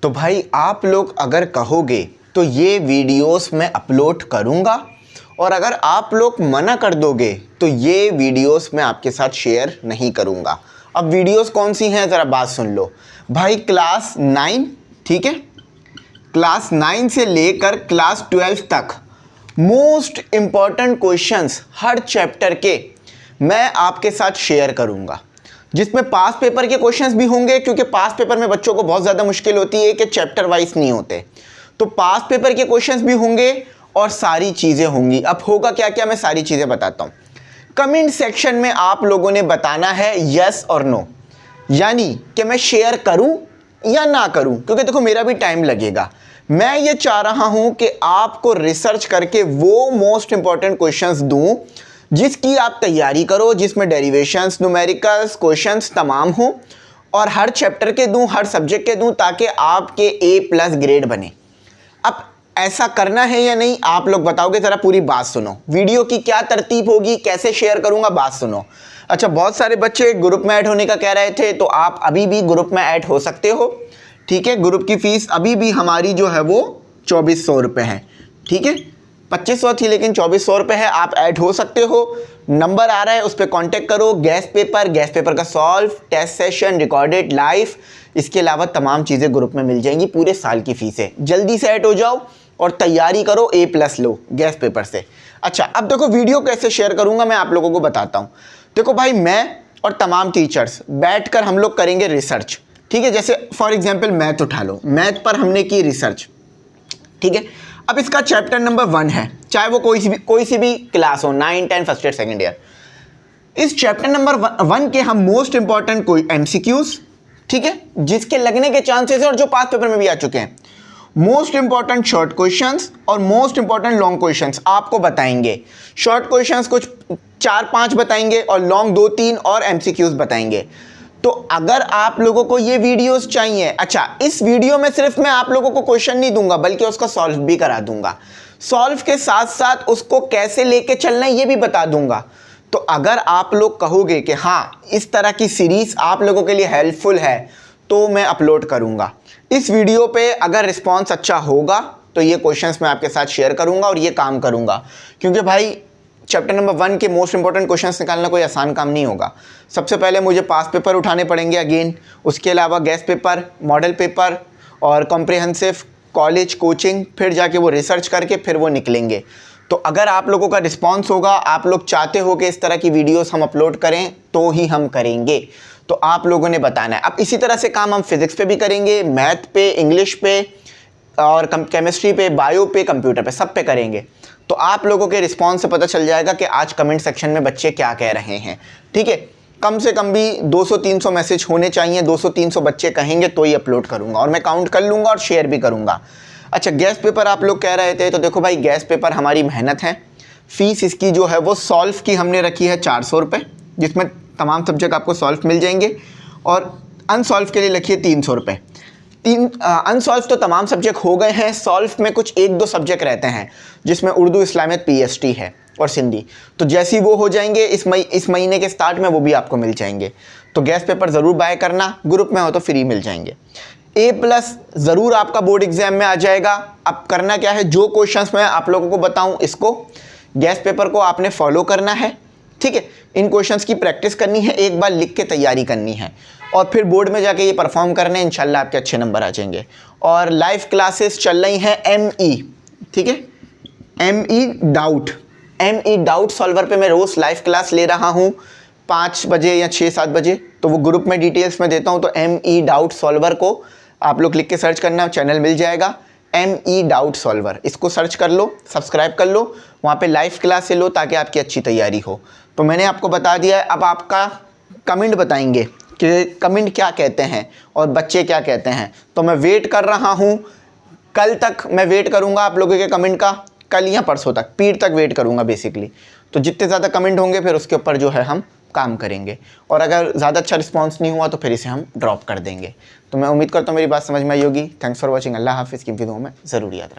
तो भाई आप लोग अगर कहोगे तो ये वीडियोस मैं अपलोड करूँगा, और अगर आप लोग मना कर दोगे तो ये वीडियोस मैं आपके साथ शेयर नहीं करूँगा। अब वीडियोस कौन सी हैं ज़रा बात सुन लो भाई। क्लास 9, ठीक है, क्लास 9 से लेकर क्लास 12 तक मोस्ट इम्पॉर्टेंट क्वेश्चंस हर चैप्टर के मैं आपके साथ शेयर करूँगा, जिसमें पास पेपर के क्वेश्चंस भी होंगे, क्योंकि पास पेपर में बच्चों को बहुत ज़्यादा मुश्किल होती है कि चैप्टर वाइज नहीं होते। तो पास पेपर के क्वेश्चंस भी होंगे और सारी चीज़ें होंगी। अब होगा क्या क्या, मैं सारी चीज़ें बताता हूँ। कमेंट सेक्शन में आप लोगों ने बताना है यस और नो, यानी कि मैं शेयर करूँ या ना करूँ, क्योंकि देखो मेरा भी टाइम लगेगा। मैं ये चाह रहा हूँ कि आपको रिसर्च करके वो मोस्ट इंपॉर्टेंट क्वेश्चंस दूँ जिसकी आप तैयारी करो, जिसमें डेरिवेशंस, न्यूमेरिकल्स, क्वेश्चंस तमाम हो, और हर चैप्टर के दूं, हर सब्जेक्ट के दूं, ताकि आपके A+ ग्रेड बने। अब ऐसा करना है या नहीं आप लोग बताओगे, ज़रा पूरी बात सुनो। वीडियो की क्या तरतीब होगी, कैसे शेयर करूंगा, बात सुनो। अच्छा, बहुत सारे बच्चे ग्रुप में ऐड होने का कह रहे थे, तो आप अभी भी ग्रुप में ऐड हो सकते हो, ठीक है। ग्रुप की फ़ीस अभी भी हमारी जो है वो 2400 रुपये है, ठीक है। 2500 थी लेकिन 2400 रुपये है, आप ऐड हो सकते हो। नंबर आ रहा है, उस पर कॉन्टेक्ट करो। गैस पेपर का solve, test session, recorded live, इसके अलावा तमाम चीज़ें ग्रुप में मिल जाएंगी। पूरे साल की फ़ीस है, जल्दी से ऐड हो जाओ और तैयारी करो, A+ लो गैस पेपर से। अच्छा, अब देखो वीडियो कैसे शेयर करूँगा मैं आप लोगों को बताता हूँ। देखो भाई, मैं और तमाम टीचर्स बैठ कर हम लोग करेंगे रिसर्च, ठीक है। जैसे फॉर एग्जाम्पल मैथ उठा लो, मैथ पर हमने की रिसर्च, ठीक है। अब इसका चैप्टर नंबर 1 है, चाहे वो कोई सी भी क्लास हो, 9, 10, फर्स्ट ईयर, सेकेंड ईयर। इस चैप्टर नंबर 1 के हम मोस्ट इंपॉर्टेंट कोई MCQs, ठीक है, जिसके लगने के चांसेस है और जो पास पेपर में भी आ चुके हैं, मोस्ट इंपॉर्टेंट शॉर्ट क्वेश्चंस और मोस्ट इंपॉर्टेंट लॉन्ग क्वेश्चंस आपको बताएंगे। शॉर्ट क्वेश्चंस कुछ 4-5 बताएंगे और लॉन्ग 2-3 और MCQs बताएंगे। तो अगर आप लोगों को ये वीडियोस चाहिए, अच्छा, इस वीडियो में सिर्फ मैं आप लोगों को क्वेश्चन नहीं दूंगा बल्कि उसका सॉल्व भी करा दूंगा। सॉल्व के साथ साथ उसको कैसे लेके चलना है ये भी बता दूंगा। तो अगर आप लोग कहोगे कि हाँ, इस तरह की सीरीज आप लोगों के लिए हेल्पफुल है, तो मैं अपलोड करूंगा। इस वीडियो पे अगर रिस्पॉन्स अच्छा होगा तो ये क्वेश्चंस मैं आपके साथ शेयर करूंगा और ये काम करूंगा, क्योंकि भाई चैप्टर नंबर 1 के मोस्ट इंपॉर्टेंट क्वेश्चंस निकालना कोई आसान काम नहीं होगा। सबसे पहले मुझे पास पेपर उठाने पड़ेंगे अगेन, उसके अलावा गैस पेपर, मॉडल पेपर और कॉम्प्रिहेंसिव, कॉलेज, कोचिंग, फिर जाके वो रिसर्च करके फिर वो निकलेंगे। तो अगर आप लोगों का रिस्पॉन्स होगा, आप लोग चाहते हो कि इस तरह की वीडियोस हम अपलोड करें, तो ही हम करेंगे। तो आप लोगों ने बताना है। अब इसी तरह से काम हम फिज़िक्स पे भी करेंगे, मैथ पे, इंग्लिश पे और केमिस्ट्री पे, बायो पे, कंप्यूटर पे, सब पे करेंगे। तो आप लोगों के रिस्पॉन्स से पता चल जाएगा कि आज कमेंट सेक्शन में बच्चे क्या कह रहे हैं, ठीक है। कम से कम भी 200-300 मैसेज होने चाहिए, 200-300 बच्चे कहेंगे तो ही अपलोड करूंगा, और मैं काउंट कर लूँगा और शेयर भी करूँगा। अच्छा, गैस पेपर आप लोग कह रहे थे, तो देखो भाई, गैस पेपर हमारी मेहनत है। फ़ीस इसकी जो है वो सॉल्व की हमने रखी है 400 रुपये, जिसमें तमाम सब्जेक्ट आपको सॉल्व मिल जाएंगे, और अनसॉल्व के लिए रखिए 300 रुपये। अनसॉल्व तो तमाम सब्जेक्ट हो गए हैं, सॉल्व में कुछ 1-2 सब्जेक्ट रहते हैं, जिसमें उर्दू, इस्लामियत, PST है और सिंधी। तो जैसे ही वो हो जाएंगे इस महीने के स्टार्ट में, वो भी आपको मिल जाएंगे। तो गैस पेपर ज़रूर बाय करना, ग्रुप में हो तो फ्री मिल जाएंगे। A+ ज़रूर आपका बोर्ड एग्जाम में आ जाएगा। अब करना क्या है, जो क्वेश्चंस मैं आप लोगों को बताऊं, इसको गैस पेपर को आपने फॉलो करना है, ठीक है। इन क्वेश्चंस की प्रैक्टिस करनी है, एक बार लिख के तैयारी करनी है, और फिर बोर्ड में जाके ये परफॉर्म करने, इंशाल्लाह आपके अच्छे नंबर आ जाएंगे। और लाइव क्लासेस चल रही हैं ME, ठीक है, ME डाउट सॉल्वर पे मैं रोज़ लाइव क्लास ले रहा हूँ 5 बजे या 6-7 बजे। तो वो ग्रुप में डिटेल्स में देता हूँ। तो ME डाउट सॉल्वर को आप लोग लिख के सर्च करना, चैनल मिल जाएगा, ME डाउट सॉल्वर, इसको सर्च कर लो, सब्सक्राइब कर लो, वहाँ पे लाइव क्लास से लो ताकि आपकी अच्छी तैयारी हो। तो मैंने आपको बता दिया है, अब आपका कमेंट बताएंगे कि कमेंट क्या कहते हैं और बच्चे क्या कहते हैं। तो मैं वेट कर रहा हूँ, कल तक मैं वेट करूँगा आप लोगों के कमेंट का, कल या परसों तक, पीर तक वेट करूँगा बेसिकली। तो जितने ज़्यादा कमेंट होंगे फिर उसके ऊपर जो है हम काम करेंगे, और अगर ज़्यादा अच्छा रिस्पांस नहीं हुआ तो फिर इसे हम ड्रॉप कर देंगे। तो मैं उम्मीद करता हूँ मेरी बात समझ में आई होगी। Thanks for watching. अल्लाह हाफिज़ की दुआ में ज़रूर याद रखना।